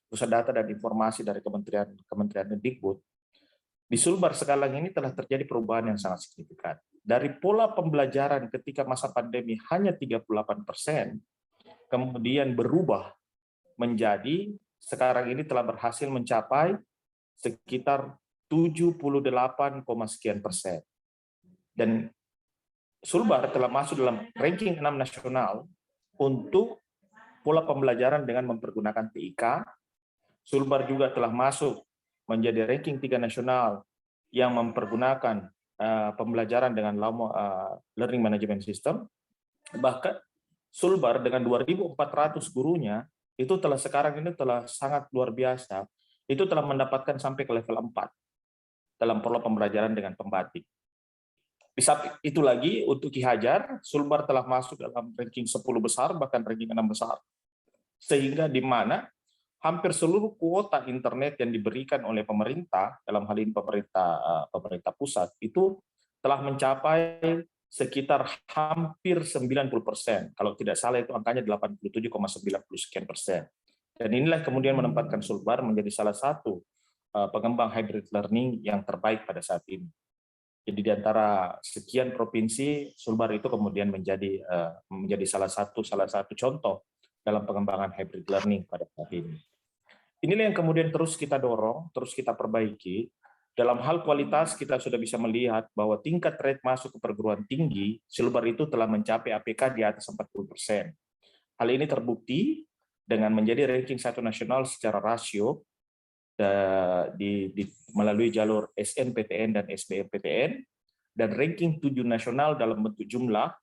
Pusat Data dan Informasi dari Kementerian Mendikbud, di Sulbar sekarang ini telah terjadi perubahan yang sangat signifikan. Dari pola pembelajaran ketika masa pandemi hanya 38%, kemudian berubah menjadi sekarang ini telah berhasil mencapai sekitar 78, sekian persen. Dan Sulbar telah masuk dalam ranking 6 nasional untuk pola pembelajaran dengan mempergunakan TIK. Sulbar juga telah masuk menjadi ranking 3 nasional yang mempergunakan pembelajaran dengan learning management system. Bahkan Sulbar dengan 2.400 gurunya itu telah sekarang ini telah sangat luar biasa. Itu telah mendapatkan sampai ke level 4 dalam pola pembelajaran dengan pembatik. Di samping itu lagi untuk Ki Hajar, Sulbar telah masuk dalam ranking 10 besar, bahkan ranking 6 besar. Sehingga di mana hampir seluruh kuota internet yang diberikan oleh pemerintah, dalam hal ini pemerintah pusat, itu telah mencapai sekitar hampir 90%. Kalau tidak salah itu angkanya 87,90 sekian persen. Dan inilah kemudian menempatkan Sulbar menjadi salah satu pengembang hybrid learning yang terbaik pada saat ini. Jadi di antara sekian provinsi, Sulbar itu kemudian menjadi salah satu contoh dalam pengembangan hybrid learning pada saat ini. Inilah yang kemudian terus kita dorong, terus kita perbaiki. Dalam hal kualitas, kita sudah bisa melihat bahwa tingkat rate masuk ke perguruan tinggi, Sulbar itu telah mencapai APK di atas 40%. Hal ini terbukti dengan menjadi ranking 1 nasional secara rasio melalui jalur SNPTN dan SBMPTN, dan ranking 7 nasional dalam bentuk jumlah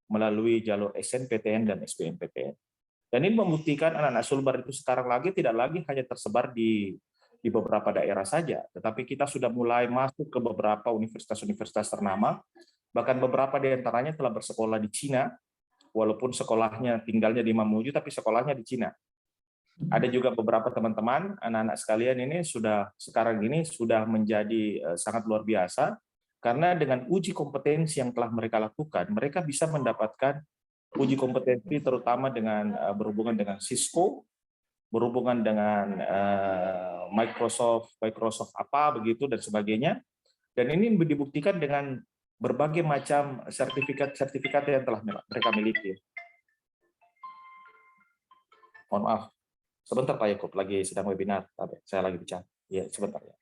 melalui jalur SNPTN dan SBMPTN. Dan ini membuktikan anak-anak Sulbar itu sekarang tidak lagi hanya tersebar di beberapa daerah saja, tetapi kita sudah mulai masuk ke beberapa universitas-universitas ternama, bahkan beberapa di antaranya telah bersekolah di Cina, walaupun sekolahnya tinggalnya di Mamuju, tapi sekolahnya di Cina. Ada juga beberapa teman-teman, anak-anak sekalian ini sekarang ini sudah menjadi sangat luar biasa, karena dengan uji kompetensi yang telah mereka lakukan, mereka bisa mendapatkan uji kompetensi terutama dengan berhubungan dengan Cisco, berhubungan dengan Microsoft apa begitu dan sebagainya. Dan ini dibuktikan dengan berbagai macam sertifikat yang telah mereka miliki. Mohon maaf, Sebentar Pak Yakub, lagi sedang webinar. Saya lagi bicara. Ya, sebentar ya.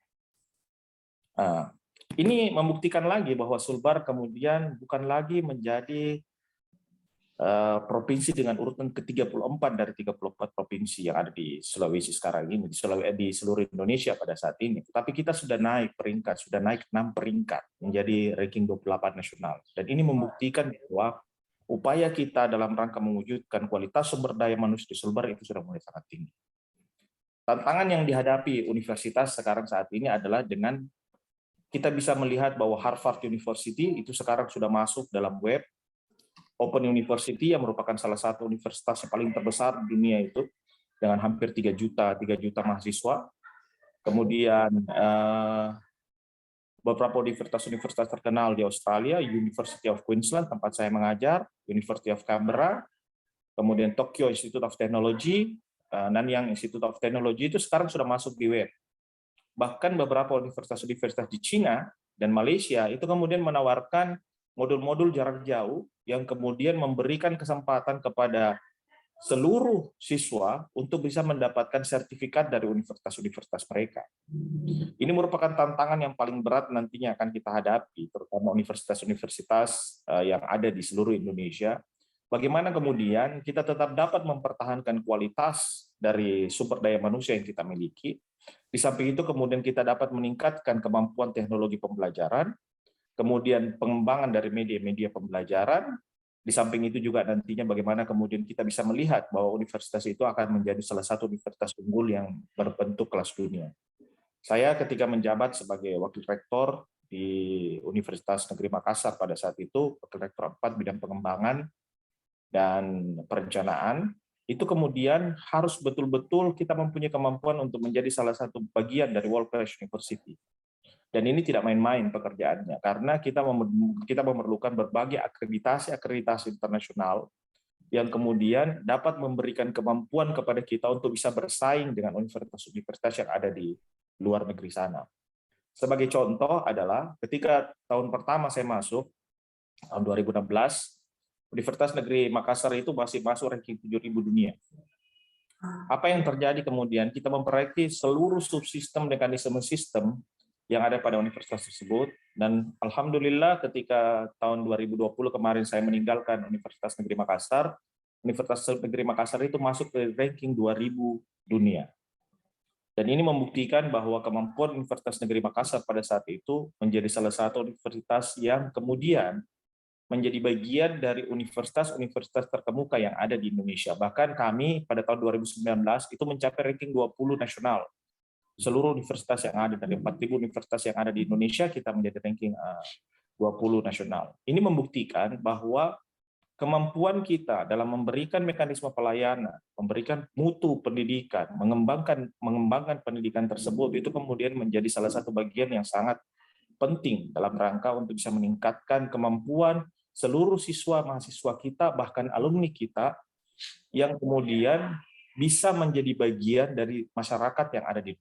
Ini membuktikan lagi bahwa Sulbar kemudian bukan lagi menjadi provinsi dengan urutan ke-34 dari 34 provinsi yang ada di Sulawesi sekarang ini, di seluruh Indonesia pada saat ini. Tapi kita sudah naik peringkat, sudah naik 6 peringkat menjadi ranking 28 nasional. Dan ini membuktikan bahwa upaya kita dalam rangka mewujudkan kualitas sumber daya manusia di Sulbar itu sudah mulai sangat tinggi. Tantangan yang dihadapi universitas sekarang saat ini adalah dengan kita bisa melihat bahwa Harvard University itu sekarang sudah masuk dalam web Open University yang merupakan salah satu universitas yang paling terbesar di dunia itu dengan hampir 3 juta mahasiswa. Kemudian beberapa universitas terkenal di Australia, University of Queensland tempat saya mengajar, University of Canberra, kemudian Tokyo Institute of Technology, Nanyang Institute of Technology itu sekarang sudah masuk di web. Bahkan beberapa universitas-universitas di Cina dan Malaysia itu kemudian menawarkan modul-modul jarak jauh yang kemudian memberikan kesempatan kepada seluruh siswa untuk bisa mendapatkan sertifikat dari universitas-universitas mereka. Ini merupakan tantangan yang paling berat nantinya akan kita hadapi, terutama universitas-universitas yang ada di seluruh Indonesia. Bagaimana kemudian kita tetap dapat mempertahankan kualitas dari sumber daya manusia yang kita miliki. Di samping itu kemudian kita dapat meningkatkan kemampuan teknologi pembelajaran, kemudian pengembangan dari media-media pembelajaran. Di samping itu juga nantinya bagaimana kemudian kita bisa melihat bahwa universitas itu akan menjadi salah satu universitas unggul yang berbentuk kelas dunia. Saya ketika menjabat sebagai wakil rektor di Universitas Negeri Makassar pada saat itu, wakil rektor 4 bidang pengembangan dan perencanaan, itu kemudian harus betul-betul kita mempunyai kemampuan untuk menjadi salah satu bagian dari World Class University. Dan ini tidak main-main pekerjaannya, karena kita memerlukan berbagai akreditasi internasional yang kemudian dapat memberikan kemampuan kepada kita untuk bisa bersaing dengan universitas-universitas yang ada di luar negeri sana. Sebagai contoh adalah ketika tahun pertama saya masuk, tahun 2016, Universitas Negeri Makassar itu masih masuk ranking 7.000 dunia. Apa yang terjadi kemudian? Kita memperbaiki seluruh subsistem mekanisme sistem yang ada pada universitas tersebut, dan alhamdulillah ketika tahun 2020 kemarin saya meninggalkan Universitas Negeri Makassar, Universitas Negeri Makassar itu masuk ke ranking 2000 dunia. Dan ini membuktikan bahwa kemampuan Universitas Negeri Makassar pada saat itu menjadi salah satu universitas yang kemudian menjadi bagian dari universitas-universitas terkemuka yang ada di Indonesia. Bahkan kami pada tahun 2019 itu mencapai ranking 20 nasional. Seluruh universitas yang ada dari 4.000 universitas yang ada di Indonesia, kita menjadi ranking 20 nasional. Ini membuktikan bahwa kemampuan kita dalam memberikan mekanisme pelayanan, memberikan mutu pendidikan, mengembangkan pendidikan tersebut, itu kemudian menjadi salah satu bagian yang sangat penting dalam rangka untuk bisa meningkatkan kemampuan seluruh siswa mahasiswa kita, bahkan alumni kita, yang kemudian bisa menjadi bagian dari masyarakat yang ada di